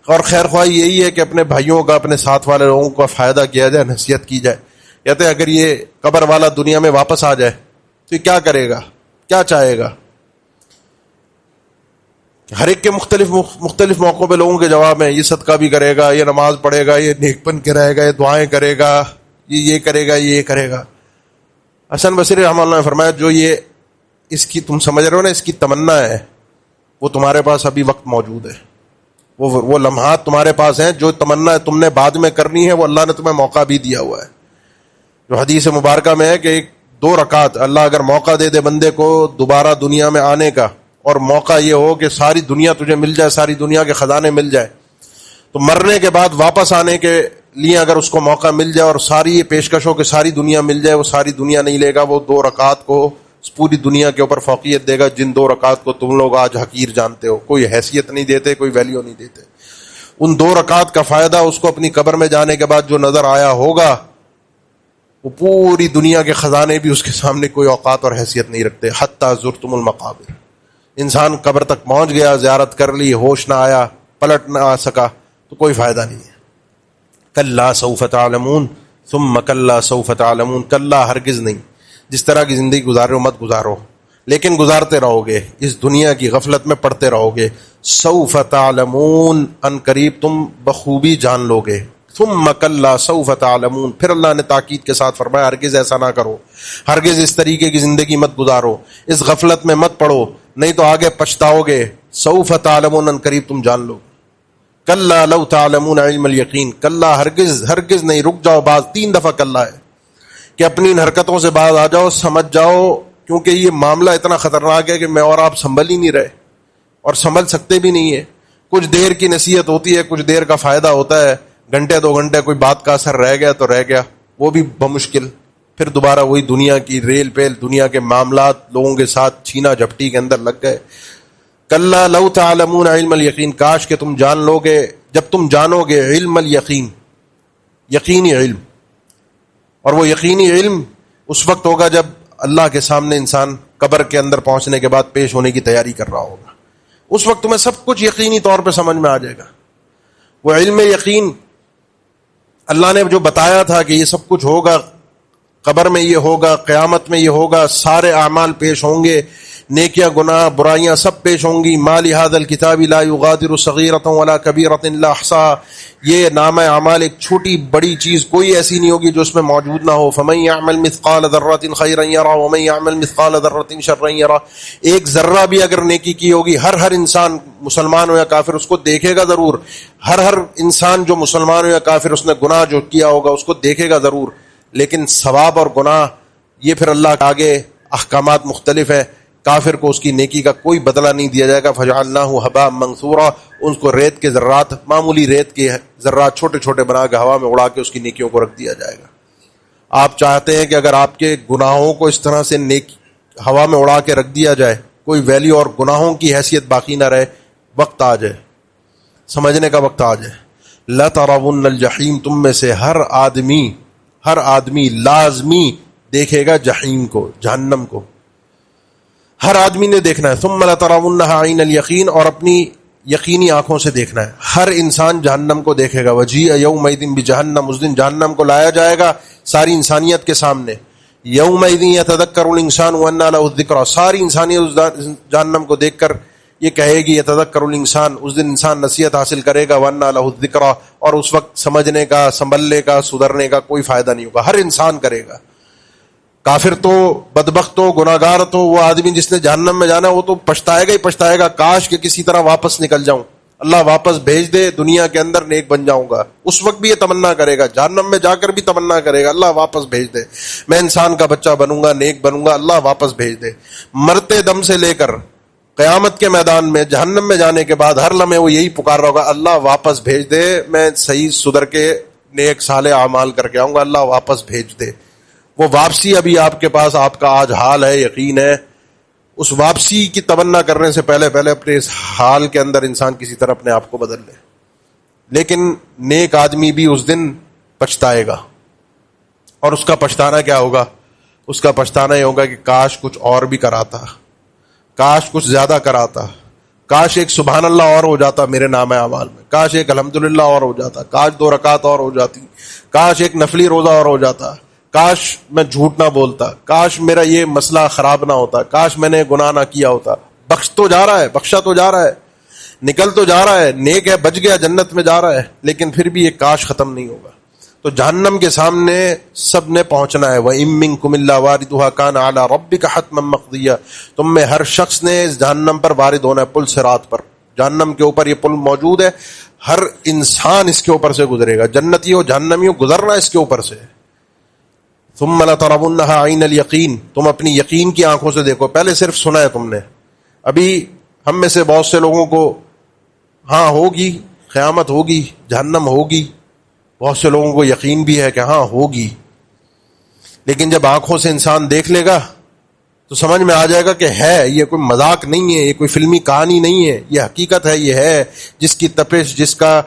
اور خیر خواہی یہی ہے کہ اپنے بھائیوں کا، اپنے ساتھ والے لوگوں کا فائدہ کیا جائے، نصیحت کی جائے. کہتے ہیں اگر یہ قبر والا دنیا میں واپس آ جائے تو یہ کیا کرے گا، کیا چاہے گا. ہر ایک کے مختلف موقعوں پہ لوگوں کے جواب ہیں، یہ صدقہ بھی کرے گا، یہ نماز پڑھے گا، یہ نیک بن کے رہے گا، یہ دعائیں کرے گا، یہ کرے گا، یہ کرے گا. حسن بصری رحمہ اللہ نے فرمایا جو یہ اس کی تم سمجھ رہے ہو نا، اس کی تمنا ہے، وہ تمہارے پاس ابھی وقت موجود ہے، وہ لمحات تمہارے پاس ہیں، جو تمنا تم نے بعد میں کرنی ہے وہ اللہ نے تمہیں موقع بھی دیا ہوا ہے. جو حدیث مبارکہ میں ہے کہ 2 رکعت اللہ اگر موقع دے دے بندے کو دوبارہ دنیا میں آنے کا، اور موقع یہ ہو کہ ساری دنیا تجھے مل جائے، ساری دنیا کے خزانے مل جائے، تو مرنے کے بعد واپس آنے کے لیے اگر اس کو موقع مل جائے اور ساری یہ پیشکش ہو کہ ساری دنیا مل جائے، وہ ساری دنیا نہیں لے گا، وہ 2 رکعت کو پوری دنیا کے اوپر فوقیت دے گا، جن 2 رکعت کو تم لوگ آج حقیر جانتے ہو، کوئی حیثیت نہیں دیتے، کوئی ویلیو نہیں دیتے. ان 2 رکعت کا فائدہ اس کو اپنی قبر میں جانے کے بعد جو نظر آیا ہوگا، وہ پوری دنیا کے خزانے بھی اس کے سامنے کوئی اوقات اور حیثیت نہیں رکھتے. حتی زرتم المقابر، انسان قبر تک پہنچ گیا، زیارت کر لی، ہوش نہ آیا، پلٹ نہ آ سکا، تو کوئی فائدہ نہیں ہے. کلا سوف تعلمون ثم کلا سوف تعلمون، کلا ہرگز نہیں، جس طرح کی زندگی گزار رہے ہو مت گزارو، لیکن گزارتے رہو گے، اس دنیا کی غفلت میں پڑتے رہو گے. سوف تعلمون، ان قریب تم بخوبی جان لو گے. ثم کلا سوف تعلمون، پھر اللہ نے تاکید کے ساتھ فرمایا ہرگز ایسا نہ کرو، ہرگز اس طریقے کی زندگی مت گزارو، اس غفلت میں مت پڑو، نہیں تو آگے پچھتاؤ گے. سوف تعلمون، ان قریب تم جان لو. کلا لو تعلمون علم الیقین، کلا ہرگز نہیں، رک جاؤ، باز 3 دفعہ کلا ہے کہ اپنی ان حرکتوں سے باز آ جاؤ، سمجھ جاؤ، کیونکہ یہ معاملہ اتنا خطرناک ہے کہ میں اور آپ سنبھل ہی نہیں رہے، اور سنبھل سکتے بھی نہیں ہے. کچھ دیر کی نصیحت ہوتی ہے، کچھ دیر کا فائدہ ہوتا ہے، گھنٹے 2 گھنٹے کوئی بات کا اثر رہ گیا تو رہ گیا، وہ بھی بمشکل. پھر دوبارہ وہی دنیا کی ریل پیل، دنیا کے معاملات لوگوں کے ساتھ چھینا جھپٹی کے اندر لگ گئے. کلا لو تعلمون علم الیقین، کاش کہ تم جان لو گے، جب تم جانو گے علم الیقین، یقینی علم. اور وہ یقینی علم اس وقت ہوگا جب اللہ کے سامنے انسان قبر کے اندر پہنچنے کے بعد پیش ہونے کی تیاری کر رہا ہوگا. اس وقت تمہیں سب کچھ یقینی طور پہ سمجھ میں آ جائے گا. وہ علم یقین اللہ نے جو بتایا تھا کہ یہ سب کچھ ہوگا، قبر میں یہ ہوگا، قیامت میں یہ ہوگا، سارے اعمال پیش ہوں گے، نیکیاں گناہ برائیاں سب پیش ہوں گی. ما لهذا الكتاب لا يغادر صغیرۃ ولا کبیرۃ الا احصاها، یہ نامہ اعمال ایک چھوٹی بڑی چیز کوئی ایسی نہیں ہوگی جو اس میں موجود نہ ہو. فمن يعمل مثقال ذرۃ خیرا یرہ ومن يعمل مثقال ذرۃ شرا یرہ، ایک ذرہ بھی اگر نیکی کی ہوگی، ہر انسان مسلمان ہو یا کافر اس کو دیکھے گا ضرور. ہر انسان جو مسلمان ہو یا کافر اس نے گناہ جو کیا ہوگا اس کو دیکھے گا ضرور. لیکن ثواب اور گناہ یہ پھر اللہ کے آگے احکامات مختلف ہے. کافر کو اس کی نیکی کا کوئی بدلہ نہیں دیا جائے گا. فجعلناہ ھباء منثورا، ان کو ریت کے ذرات، معمولی ریت کے ذرات چھوٹے چھوٹے بنا کے ہوا میں اڑا کے اس کی نیکیوں کو رکھ دیا جائے گا. آپ چاہتے ہیں کہ اگر آپ کے گناہوں کو اس طرح سے ہوا میں اڑا کے رکھ دیا جائے، کوئی ویلیو اور گناہوں کی حیثیت باقی نہ رہے، وقت آ جائے، سمجھنے کا وقت آ جائے. لَتَرَوُنَّ الْجَحِيمَ، تم میں سے ہر آدمی لازمی دیکھے گا جحیم کو، جہنم کو. ہر آدمی نے دیکھنا ہے. ثم لترونها عین الیقین، اور اپنی یقینی آنکھوں سے دیکھنا ہے. ہر انسان جہنم کو دیکھے گا. وجیء یومئذ بجہنم، اس دن جہنم کو لایا جائے گا ساری انسانیت کے سامنے. یومئذ یتذکر الانسان وانى له الذکری، ساری انسانیت اس جہنم کو دیکھ کر یہ کہے گی یتذکر الانسان، اس دن انسان نصیحت حاصل کرے گا. وانى له الذکری، اور اس وقت سمجھنے کا، سنبھلنے کا، سدھرنے کا کوئی فائدہ نہیں ہوگا. ہر انسان کرے گا. کافر تو، بدبخت تو، گناہگار تو، وہ آدمی جس نے جہنم میں جانا وہ تو پچھتائے گا ہی پچھتائے گا. کاش کہ کسی طرح واپس نکل جاؤں، اللہ واپس بھیج دے، دنیا کے اندر نیک بن جاؤں گا. اس وقت بھی یہ تمنا کرے گا، جہنم میں جا کر بھی تمنا کرے گا اللہ واپس بھیج دے، میں انسان کا بچہ بنوں گا، نیک بنوں گا، اللہ واپس بھیج دے. مرتے دم سے لے کر قیامت کے میدان میں جہنم میں جانے کے بعد ہر لمحے وہ یہی پکار رہا ہوگا اللہ واپس بھیج دے، میں صحیح سدھر کے نیک صالح اعمال کر کے آؤں گا، اللہ واپس بھیج دے. وہ واپسی ابھی آپ کے پاس، آپ کا آج حال ہے، یقین ہے. اس واپسی کی تمنا کرنے سے پہلے اپنے اس حال کے اندر انسان کسی طرح اپنے آپ کو بدل لے. لیکن نیک آدمی بھی اس دن پچھتائے گا. اور اس کا پچھتانا کیا ہوگا؟ اس کا پچھتانا یہ ہوگا کہ کاش کچھ اور بھی کراتا، کاش کچھ زیادہ کراتا، کاش ایک سبحان اللہ اور ہو جاتا میرے نام اعمال میں، کاش ایک الحمدللہ اور ہو جاتا، کاش 2 رکعت اور ہو جاتی، کاش ایک نفلی روزہ اور ہو جاتا، کاش میں جھوٹ نہ بولتا، کاش میرا یہ مسئلہ خراب نہ ہوتا، کاش میں نے گناہ نہ کیا ہوتا. بخش تو جا رہا ہے، بخشا تو جا رہا ہے، نکل تو جا رہا ہے، نیک ہے، بچ گیا، جنت میں جا رہا ہے، لیکن پھر بھی یہ کاش ختم نہیں ہوگا. تو جہنم کے سامنے سب نے پہنچنا ہے. وَإِن مِّنكُمْ إِلَّا وَارِدُهَا كَانَ عَلَىٰ رَبِّكَ حَتْمًا مَّقْضِيًّا، تم میں ہر شخص نے اس جہنم پر وارد ہونا ہے، پل صراط پر. جہنم کے اوپر یہ پل موجود ہے، ہر انسان اس کے اوپر سے گزرے گا، جنتی ہو جہنمی ہو، گزرنا اس کے اوپر سے. ثم لترونها عین الیقین، تم اپنی یقین کی آنکھوں سے دیکھو. پہلے صرف سنا ہے تم نے. ابھی ہم میں سے بہت سے لوگوں کو ہاں ہوگی، قیامت ہوگی، جہنم ہوگی، بہت سے لوگوں کو یقین بھی ہے کہ ہاں ہوگی، لیکن جب آنکھوں سے انسان دیکھ لے گا تو سمجھ میں آ جائے گا کہ ہے، یہ کوئی مذاق نہیں ہے، یہ کوئی فلمی کہانی نہیں ہے، یہ حقیقت ہے. یہ ہے جس کی تپش، جس کا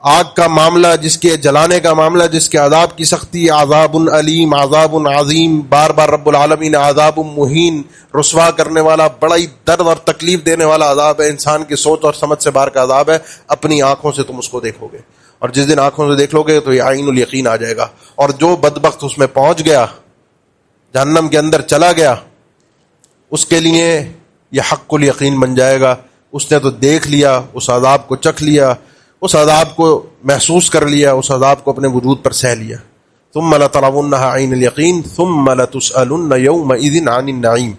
آگ کا معاملہ، جس کے جلانے کا معاملہ، جس کے عذاب کی سختی، عذاب علیم، عذاب عظیم، بار بار رب العالمین عذاب مہین، رسوا کرنے والا، بڑا ہی درد اور تکلیف دینے والا عذاب ہے، انسان کی سوچ اور سمجھ سے باہر کا عذاب ہے. اپنی آنکھوں سے تم اس کو دیکھو گے، اور جس دن آنکھوں سے دیکھ لو گے تو یہ عین الیقین آ جائے گا. اور جو بدبخت اس میں پہنچ گیا، جہنم کے اندر چلا گیا، اس کے لیے یہ حق الیقین بن جائے گا. اس نے تو دیکھ لیا، اس عذاب کو چکھ لیا، اس عذاب کو محسوس کر لیا، اس عذاب کو اپنے وجود پر سہ لیا. ثم لترونها عین الیقین ثم لتسألن یومئذ عن النعیم.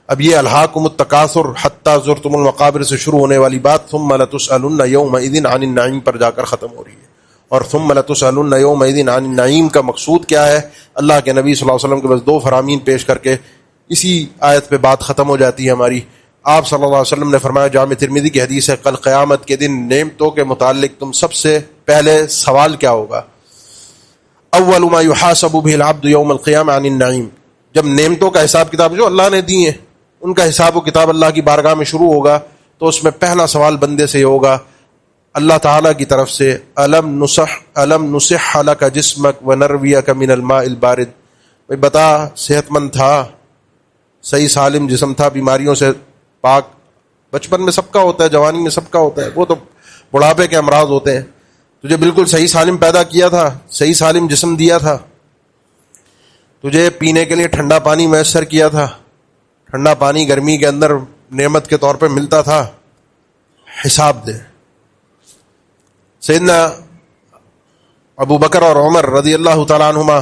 اب یہ الہاکم التکاثر حتی زرتم المقابر سے شروع ہونے والی بات ثم لتسألن یومئذ عن النعیم پر جا کر ختم ہو رہی ہے. اور ثم لتسألن یومئذ عن النعیم کا مقصود کیا ہے؟ اللہ کے نبی صلی اللہ علیہ وسلم کے بس 2 فرامین پیش کر کے اسی آیت پہ بات ختم ہو جاتی ہے ہماری. آپ صلی اللہ علیہ وسلم نے فرمایا، جامع ترمذی کی حدیث ہے، کل قیامت کے دن نعمتوں کے متعلق تم سب سے پہلے سوال کیا ہوگا؟ اول ما يحاسب به العبد يوم القيامة عن النعیم. جب نعمتوں کا حساب کتاب جو اللہ نے دی ہیں ان کا حساب و کتاب اللہ کی بارگاہ میں شروع ہوگا تو اس میں پہلا سوال بندے سے یہ ہوگا اللہ تعالیٰ کی طرف سے الم نصح لک جسمک ونرویک من الماء البارد، بھائی بتا صحت مند تھا، صحیح سالم جسم تھا، بیماریوں سے پاک، بچپن میں سب کا ہوتا ہے، جوانی میں سب کا ہوتا ہے، وہ تو بڑھاپے کے امراض ہوتے ہیں، تجھے بالکل صحیح سالم پیدا کیا تھا، صحیح سالم جسم دیا تھا، تجھے پینے کے لیے ٹھنڈا پانی میسر کیا تھا، ٹھنڈا پانی گرمی کے اندر نعمت کے طور پہ ملتا تھا، حساب دے۔ سیدنا ابو بکر اور عمر رضی اللہ تعالیٰ عنہما،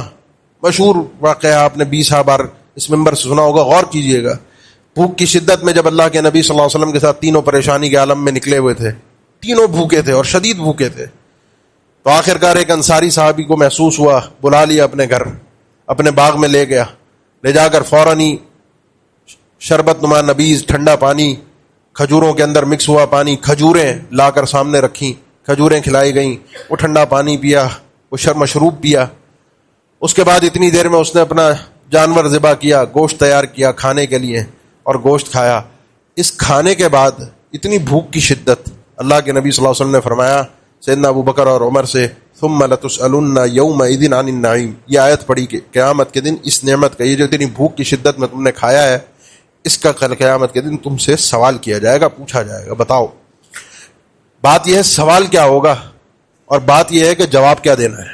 مشہور واقعہ آپ نے 20 بار اس ممبر سے سنا ہوگا، غور کیجئے گا۔ بھوک کی شدت میں جب اللہ کے نبی صلی اللہ علیہ وسلم کے ساتھ تینوں پریشانی کے عالم میں نکلے ہوئے تھے، تینوں بھوکے تھے اور شدید بھوکے تھے، تو آخرکار ایک انصاری صحابی کو محسوس ہوا، بلا لیا اپنے گھر، اپنے باغ میں لے گیا، لے جا کر فوراً ہی شربت نما نبیز ٹھنڈا پانی، کھجوروں کے اندر مکس ہوا پانی، کھجوریں لا کر سامنے رکھیں، کھجوریں کھلائی گئیں، وہ ٹھنڈا پانی پیا، وہ مشروب پیا۔ اس کے بعد اتنی دیر میں اس نے اپنا جانور ذبح کیا، گوشت تیار کیا کھانے کے لیے، اور گوشت کھایا۔ اس کھانے کے بعد اتنی بھوک کی شدت، اللہ کے نبی صلی اللہ علیہ وسلم نے فرمایا سیدنا ابو بکر اور عمر سے، ثم لتسألن یومئذ عن النعیم، یہ آیت پڑھی کہ قیامت کے دن اس نعمت کا، یہ جو اتنی بھوک کی شدت میں تم نے کھایا ہے، اس کا کل قیامت کے دن تم سے سوال کیا جائے گا، پوچھا جائے گا۔ بتاؤ، بات یہ ہے سوال کیا ہوگا، اور بات یہ ہے کہ جواب کیا دینا ہے۔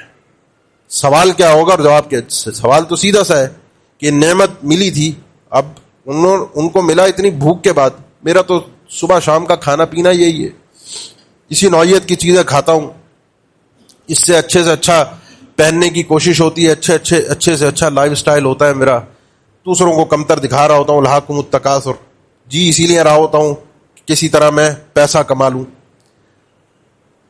سوال کیا ہوگا اور جواب کیا؟ سوال تو سیدھا سا ہے کہ نعمت ملی تھی، اب ان کو ملا اتنی بھوک کے بعد، میرا تو صبح شام کا کھانا پینا یہی ہے، اسی نوعیت کی چیزیں کھاتا ہوں، اس سے اچھا پہننے کی کوشش ہوتی ہے، اچھے سے اچھا لائف سٹائل ہوتا ہے میرا، دوسروں کو کمتر دکھا رہا ہوتا ہوں، الہاکم التکاثر، جی اسی لیے رہا ہوتا ہوں کسی طرح میں پیسہ کما لوں۔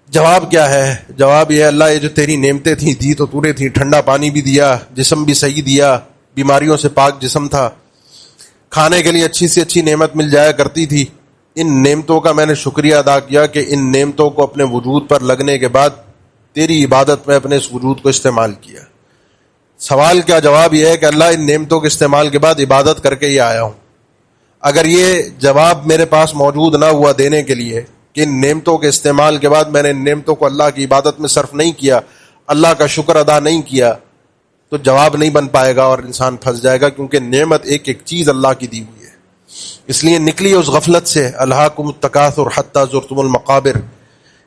جواب کیا ہے؟ جواب یہ ہے اللہ، یہ جو تیری نعمتیں تھیں دی تو تو نے تھی، ٹھنڈا پانی بھی دیا، جسم بھی صحیح دیا، بیماریوں سے پاک جسم تھا، کھانے کے لیے اچھی سے اچھی نعمت مل جایا کرتی تھی، ان نعمتوں کا میں نے شکریہ ادا کیا کہ ان نعمتوں کو اپنے وجود پر لگنے کے بعد تیری عبادت میں اپنے اس وجود کو استعمال کیا۔ سوال کیا؟ جواب یہ ہے کہ اللہ ان نعمتوں کے استعمال کے بعد عبادت کر کے ہی آیا ہوں۔ اگر یہ جواب میرے پاس موجود نہ ہوا دینے کے لیے کہ ان نعمتوں کے استعمال کے بعد میں نے ان نعمتوں کو اللہ کی عبادت میں صرف نہیں کیا، اللہ کا شکر ادا نہیں کیا، تو جواب نہیں بن پائے گا اور انسان پھنس جائے گا، کیونکہ نعمت ایک ایک چیز اللہ کی دی ہوئی ہے۔ اس لیے نکلی اس غفلت سے، الہاکم التکاثر حتی زرتم المقابر،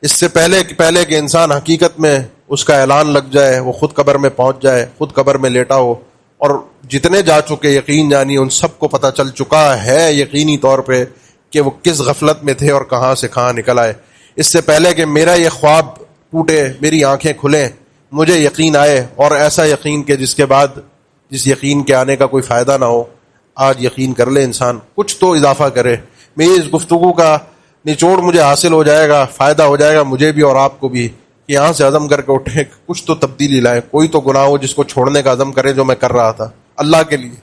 اس سے پہلے کہ انسان حقیقت میں اس کا اعلان لگ جائے، وہ خود قبر میں پہنچ جائے، خود قبر میں لیٹا ہو، اور جتنے جا چکے یقین جانی ان سب کو پتہ چل چکا ہے یقینی طور پہ کہ وہ کس غفلت میں تھے اور کہاں سے کہاں نکل آئے۔ اس سے پہلے کہ میرا یہ خواب ٹوٹے، میری آنکھیں کھلیں، مجھے یقین آئے، اور ایسا یقین کہ جس کے بعد جس یقین کے آنے کا کوئی فائدہ نہ ہو، آج یقین کر لے انسان، کچھ تو اضافہ کرے۔ میری اس گفتگو کا نچوڑ مجھے حاصل ہو جائے گا، فائدہ ہو جائے گا مجھے بھی اور آپ کو بھی، کہ یہاں سے عزم کر کے اٹھیں، کچھ تو تبدیلی لائیں، کوئی تو گناہ ہو جس کو چھوڑنے کا عزم کرے جو میں کر رہا تھا اللہ کے لیے،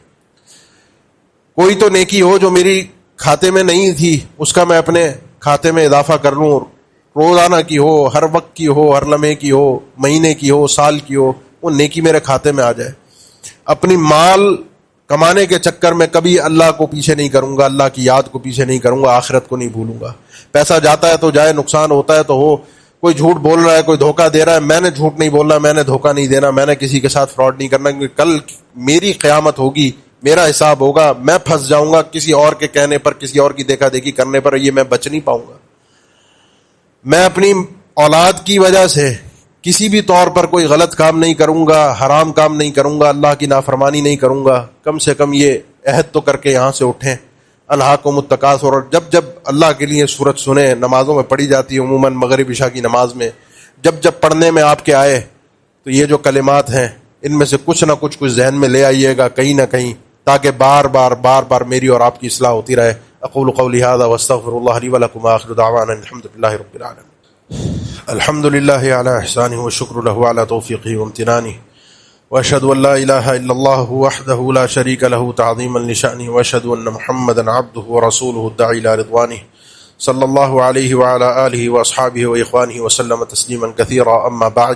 کوئی تو نیکی ہو جو میری کھاتے میں نہیں تھی اس کا میں اپنے کھاتے میں اضافہ کر لوں، روزانہ کی ہو، ہر وقت کی ہو، ہر لمحے کی ہو، مہینے کی ہو، سال کی ہو، وہ نیکی میرے کھاتے میں آ جائے۔ اپنی مال کمانے کے چکر میں کبھی اللہ کو پیچھے نہیں کروں گا، اللہ کی یاد کو پیچھے نہیں کروں گا، آخرت کو نہیں بھولوں گا۔ پیسہ جاتا ہے تو جائے، نقصان ہوتا ہے تو ہو، کوئی جھوٹ بول رہا ہے، کوئی دھوکہ دے رہا ہے، میں نے جھوٹ نہیں بولنا، میں نے دھوکہ نہیں دینا، میں نے کسی کے ساتھ فراڈ نہیں کرنا، کیونکہ کل میری قیامت ہوگی، میرا حساب ہوگا، میں پھنس جاؤں گا کسی اور کے کہنے پر، کسی اور کی دیکھا دیکھی کرنے پر، یہ میں بچ نہیں پاؤں گا۔ میں اپنی اولاد کی وجہ سے کسی بھی طور پر کوئی غلط کام نہیں کروں گا، حرام کام نہیں کروں گا، اللہ کی نافرمانی نہیں کروں گا، کم سے کم یہ عہد تو کر کے یہاں سے اٹھیں۔ الہاکم التکاثر، اور جب اللہ کے لیے سورت سنیں، نمازوں میں پڑھی جاتی ہے عموماً مغرب عشاء کی نماز میں، جب پڑھنے میں آپ کے آئے تو یہ جو کلمات ہیں ان میں سے کچھ نہ کچھ ذہن میں لے آئیے گا کہیں نہ کہیں، تاکہ بار بار میری اور آپ کی اصلاح ہوتی رہے۔ اقول قولی ھذا واستغفر اللہ لی ولکم، آخر دعوانا الحمد للہ رب العالمین۔ الحمد للہ علی احسانہ والشکر لہ علی توفیقہ وامتنانہ، واشهد ان لا الہ الا اللہ وحدہ لا شریک لہ تعظیما لشأنہ، واشهد ان محمدا عبدہ ورسولہ الداعی الی رضوانہ، صلی اللہ علیہ وعلی آلہ واصحابہ واخوانہ وسلم تسلیما کثیرا۔ اما بعد،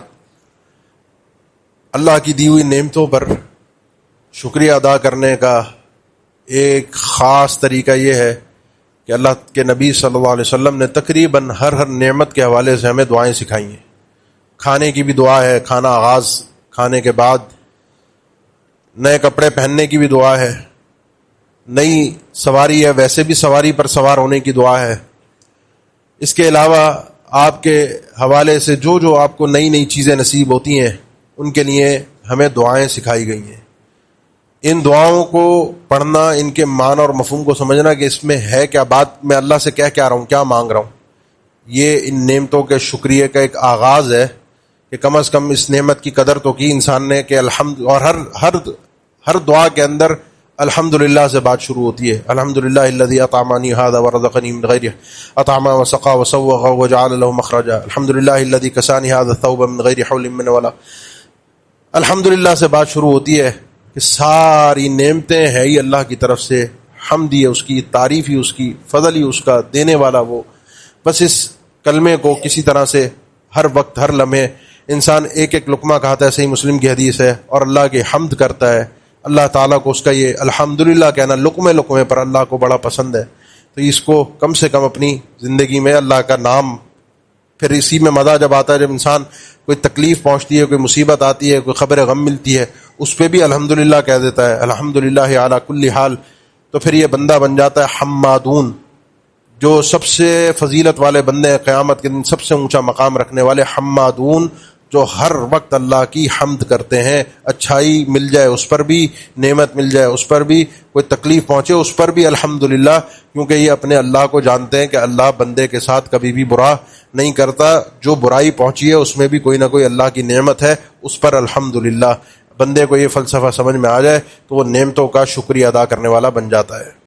اللہ کی دی ہوئی نعمتوں پر شکریہ ادا کرنے کا ایک خاص طریقہ یہ ہے کہ اللہ کے نبی صلی اللہ علیہ وسلم نے تقریباً ہر نعمت کے حوالے سے ہمیں دعائیں سکھائی ہیں. کھانے کی بھی دعا ہے، کھانا آغاز کھانے کے بعد. نئے کپڑے پہننے کی بھی دعا ہے. نئی سواری ہے، ویسے بھی سواری پر سوار ہونے کی دعا ہے. اس کے علاوہ آپ کے حوالے سے جو آپ کو نئی چیزیں نصیب ہوتی ہیں ان کے لیے ہمیں دعائیں سکھائی گئی ہیں. ان دعاؤں کو پڑھنا، ان کے معنی اور مفہوم کو سمجھنا کہ اس میں ہے کیا، بات میں اللہ سے کیا رہا ہوں، کیا مانگ رہا ہوں، یہ ان نعمتوں کے شکریہ کا ایک آغاز ہے کہ کم از کم اس نعمت کی قدر تو کی انسان نے کہ الحمد. اور ہر دعا کے اندر الحمدللہ سے بات شروع ہوتی ہے. الحمدللہ الذی اطعمنی ھذا ورزقنی من غیر اطعم وسقى وسوغ وجعل له مخرجا. الحمدللہ الذی کسانی ھذا الثوب من غیر حول من ولا. الحمدللہ سے بات شروع ہوتی ہے کہ ساری نعمتیں ہیں ہی اللہ کی طرف سے، حمد ہی ہے اس کی، تعریف ہی اس کی، فضل ہی اس کا، دینے والا وہ. بس اس کلمے کو کسی طرح سے ہر وقت ہر لمحے انسان ایک لقمہ کھاتا ہے، صحیح مسلم کی حدیث ہے، اور اللہ کی حمد کرتا ہے. اللہ تعالیٰ کو اس کا یہ الحمدللہ کہنا لقمے پر اللہ کو بڑا پسند ہے. تو اس کو کم سے کم اپنی زندگی میں اللہ کا نام، پھر اسی میں مزہ جب آتا ہے جب انسان کوئی تکلیف پہنچتی ہے، کوئی مصیبت آتی ہے، کوئی خبر غم ملتی ہے، اس پہ بھی الحمدللہ کہہ دیتا ہے، الحمدللہ علی کل حال. تو پھر یہ بندہ بن جاتا ہے حمادون، جو سب سے فضیلت والے بندے ہیں، قیامت کے دن سب سے اونچا مقام رکھنے والے حمادون، جو ہر وقت اللہ کی حمد کرتے ہیں. اچھائی مل جائے اس پر بھی، نعمت مل جائے اس پر بھی، کوئی تکلیف پہنچے اس پر بھی الحمدللہ، کیونکہ یہ اپنے اللہ کو جانتے ہیں کہ اللہ بندے کے ساتھ کبھی بھی برا نہیں کرتا. جو برائی پہنچی ہے اس میں بھی کوئی نہ کوئی اللہ کی نعمت ہے، اس پر الحمدللہ. بندے کو یہ فلسفہ سمجھ میں آ جائے تو وہ نعمتوں کا شکریہ ادا کرنے والا بن جاتا ہے.